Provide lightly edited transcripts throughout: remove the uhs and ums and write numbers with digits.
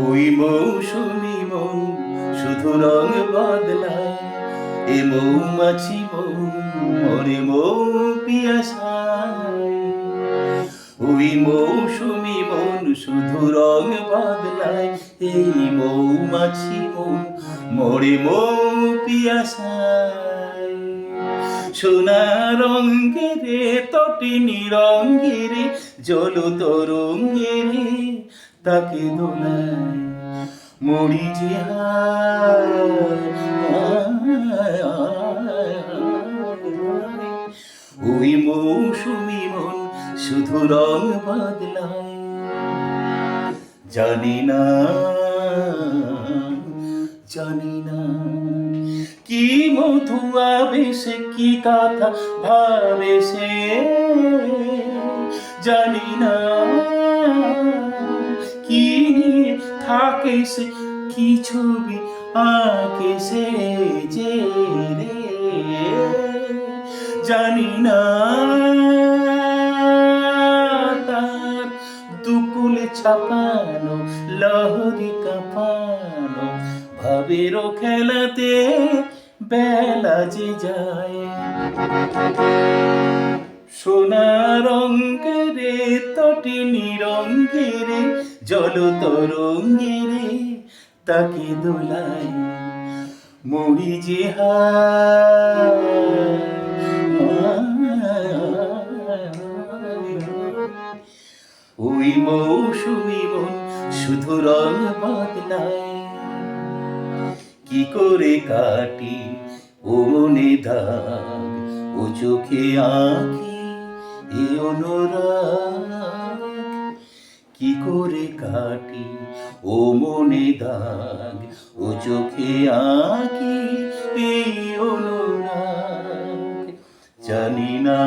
ওই মৌসুমি মন শুধু রং বদলায়, এ মৌমাছি মন মরে মৌ পিয়াসায়। ওই মৌসুমি মন শুধু রং বদলায়, এই মৌমাছি মন মরে মৌ পিয়াসায়। সোনা রঙ্গেরে তটিনী রঙ্গেরে জল তরঙ্গেরে তাকে দোলায় মরি যে ওই মৌসুমি মন শুধু রং বদলায়। জানি না জানি না কি মধু আবেশে কি কথা ভাবে সে, জানি না কি নিয়ে থাকে সে, কি ছবি আঁকে সে যে রে, জানি না তার দুকুলে ছাপানো লহরি কাঁপানো ভাবেরও খেলাতে বেলা যে যায়। সোনা রঙ্গেরে তটিনী রঙ্গেরে জল তরঙ্গেরে তাকে দোলায় মরি যে ওই মৌসুমি মন শুধু রং বদলায়। কি করে কাটি ও মনে দাগ, ও চোখে আঁকি এ অনুরাগ। কি করে কাটি ও মনে দাগ, ও চোখে আঁকি এই অনুরাগ। জানি না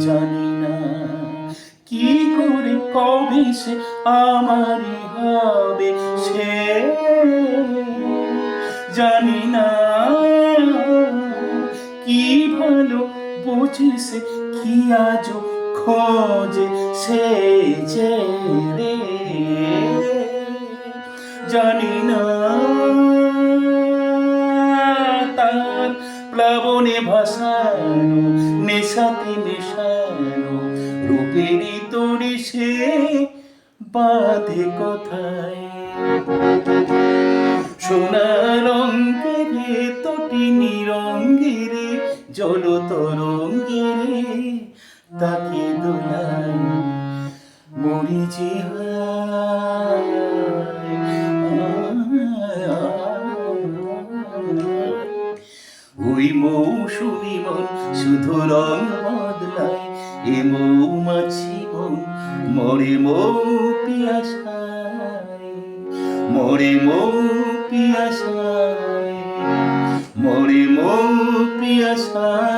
জানি না কি করে কবে সে আমারই হবে সে, জানি না কি ভালো বোঝে সে, কি আজও খোঁজে সে যে রে, জানি না তার প্লাবনে ভাসানো নেশাতে মেশানো রূপেরই তরি সে বাঁধে কোথায়। সোনা রঙ্গেরে তটিনী রঙ্গেরে জল তরঙ্গেরে তাকে দোলায় মরি যে ওই মৌসুমি মন শুধু রং বদলায়, এ মৌমাছি মন মরে মৌ পিয়াসায়, মরে মৌ পিয়াসায়, মরে মৌ পিয়াসায়।